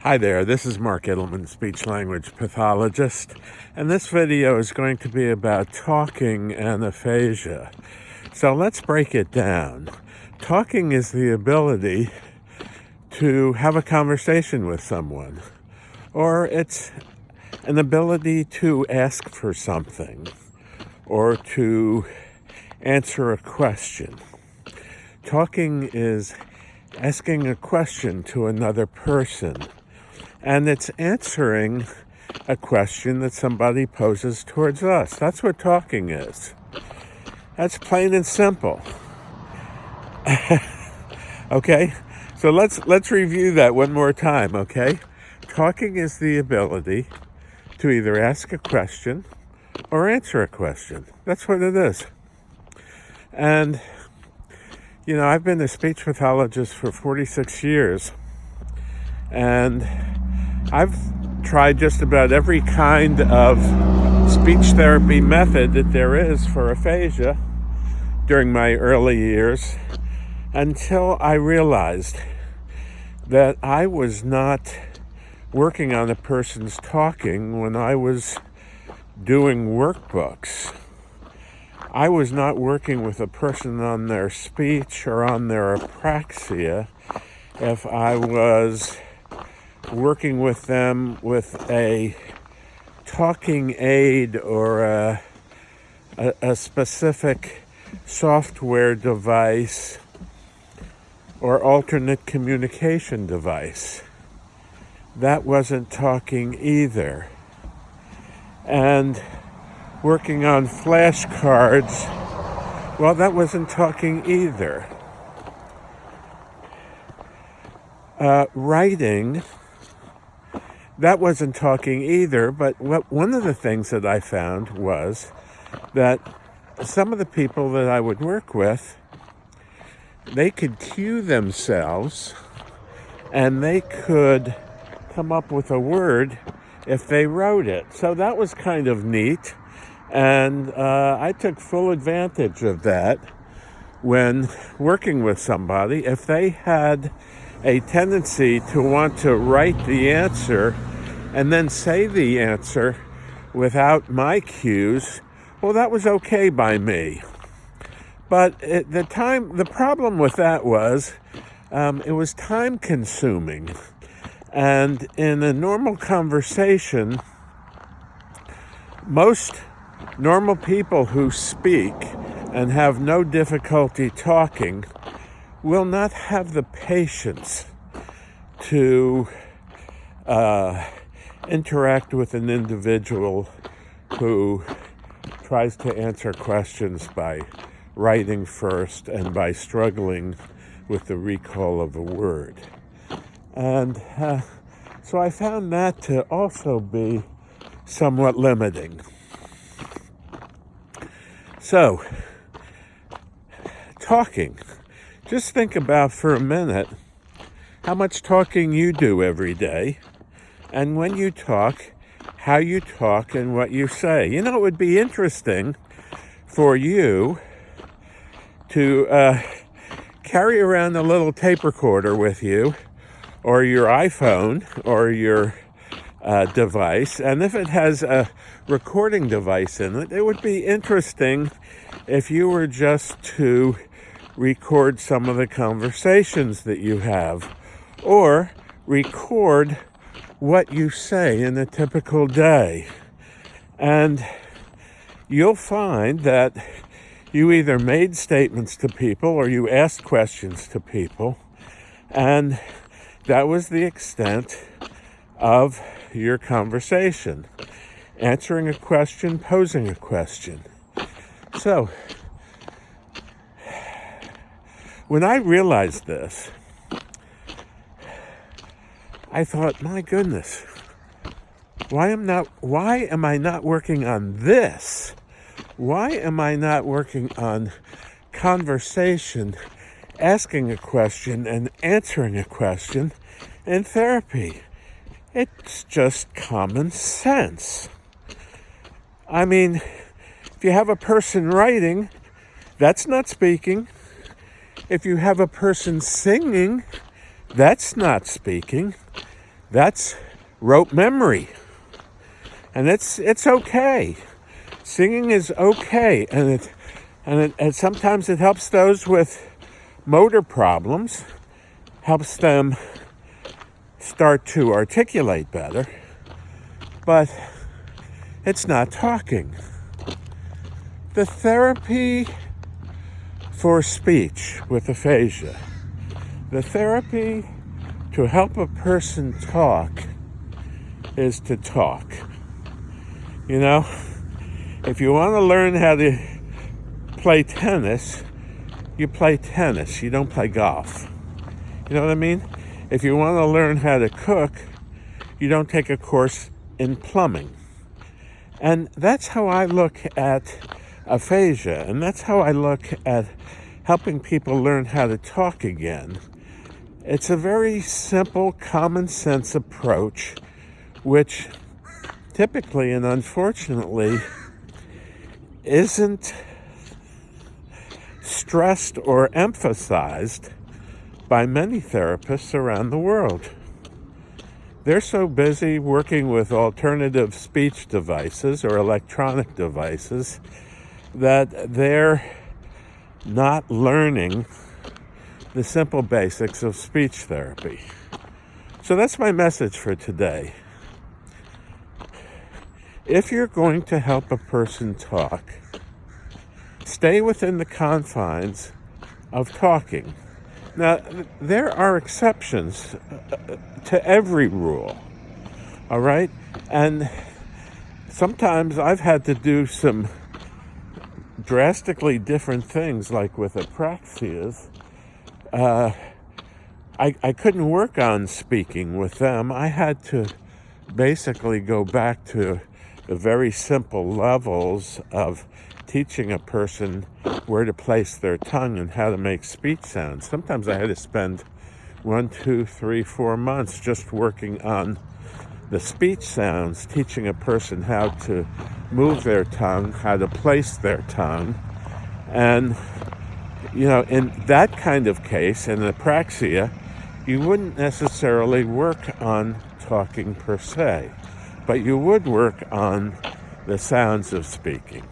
Hi there, this is Mark Edelman, speech-language pathologist, and this video is going to be about talking and aphasia. So let's break it down. Talking is the ability to have a conversation with someone, or it's an ability to ask for something, or to answer a question. Talking is asking a question to another person, and it's answering a question that somebody poses towards us. That's what talking is. That's plain and simple. Okay? So let's review that one more time, okay? Talking is the ability to either ask a question or answer a question. That's what it is. And, I've been a speech pathologist for 46 years, and I've tried just about every kind of speech therapy method that there is for aphasia during my early years, until I realized that I was not working on a person's talking when I was doing workbooks. I was not working with a person on their speech or on their Apraxia if I was working with them with a talking aid or a specific software device or alternate communication device. That wasn't talking either. And working on flashcards, well, that wasn't talking either. Writing, that wasn't talking either, but one of the things that I found was that some of the people that I would work with, they could cue themselves and they could come up with a word if they wrote it. So that was kind of neat, and I took full advantage of that when working with somebody. If they had a tendency to want to write the answer and then say the answer without my cues, well, that was okay by me. But the problem with that was it was time consuming. And in a normal conversation, most normal people who speak and have no difficulty talking will not have the patience to interact with an individual who tries to answer questions by writing first and by struggling with the recall of a word. And so I found that to also be somewhat limiting. So, talking. Just think about for a minute how much talking you do every day, and when you talk, how you talk and what you say. It would be interesting for you to carry around a little tape recorder with you, or your iPhone, or your device, and if it has a recording device in it, it would be interesting if you were just to record some of the conversations that you have, or record what you say in a typical day. And you'll find that you either made statements to people or you asked questions to people, and that was the extent of your conversation. Answering a question, posing a question. So, when I realized this, I thought, my goodness, why am I not working on this? Why am I not working on conversation, asking a question and answering a question in therapy? It's just common sense. I mean, if you have a person writing, that's not speaking. If you have a person singing, that's not speaking. That's rote memory. And it's okay. Singing is okay. And sometimes it helps those with motor problems, helps them start to articulate better. But it's not talking. The therapy for speech with aphasia, the therapy to help a person talk is to talk. You know, if you want to learn how to play tennis, you play tennis. You don't play golf. You know what I mean? If you want to learn how to cook, you don't take a course in plumbing. And that's how I look at aphasia, and that's how I look at helping people learn how to talk again. It's a very simple, common sense approach, which typically and unfortunately isn't stressed or emphasized by many therapists around the world. They're so busy working with alternative speech devices or electronic devices that they're not learning the simple basics of speech therapy. So that's my message for today. If you're going to help a person talk, stay within the confines of talking. Now, there are exceptions to every rule, all right? And sometimes I've had to do some drastically different things, like with Apraxias. I couldn't work on speaking with them. I had to basically go back to the very simple levels of teaching a person where to place their tongue and how to make speech sounds. Sometimes I had to spend 1, 2, 3, 4 months just working on the speech sounds, teaching a person how to move their tongue, how to place their tongue. And, you know, in that kind of case, in Apraxia, you wouldn't necessarily work on talking per se, but you would work on the sounds of speaking.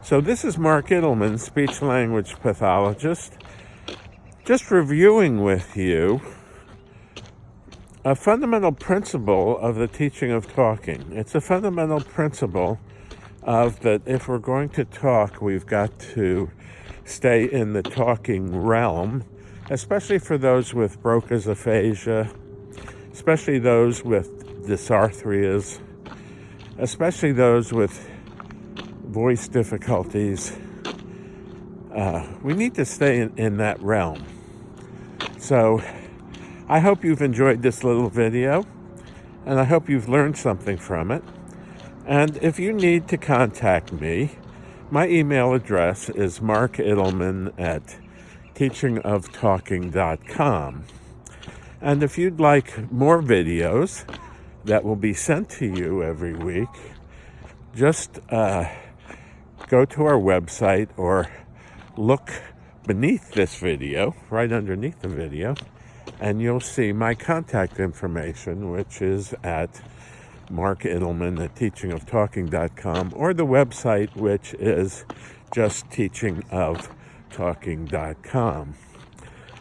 So this is Mark Idelman, speech-language pathologist, just reviewing with you a fundamental principle of the teaching of talking. It's a fundamental principle of that if we're going to talk, we've got to stay in the talking realm, especially for those with Broca's aphasia, especially those with dysarthrias, especially those with voice difficulties. We need to stay in that realm. So I hope you've enjoyed this little video, and I hope you've learned something from it. And if you need to contact me, my email address is markidelman@teachingoftalking.com. And if you'd like more videos that will be sent to you every week, just go to our website or look beneath this video, right underneath the video, and you'll see my contact information, which is at markidelman@teachingoftalking.com, or the website, which is just teachingoftalking.com.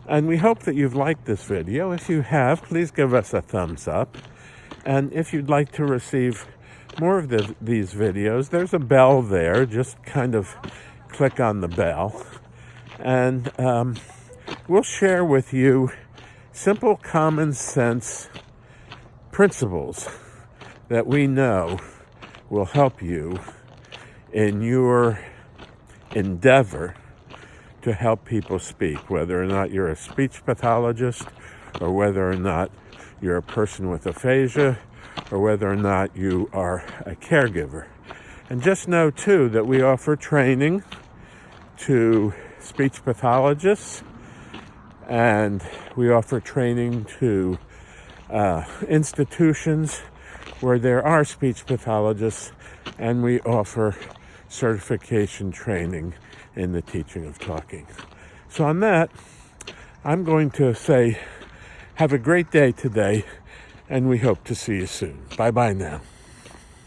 And we hope that you've liked this video. If you have, please give us a thumbs up. And if you'd like to receive more of these videos, there's a bell there. Just kind of click on the bell. And we'll share with you simple common sense principles that we know will help you in your endeavor to help people speak, whether or not you're a speech pathologist, or whether or not you're a person with aphasia, or whether or not you are a caregiver. And just know, too, that we offer training to speech pathologists, and we offer training to institutions where there are speech pathologists, and we offer certification training in the teaching of talking. So on that, I'm going to say, have a great day today. and we hope to see you soon. Bye-bye now.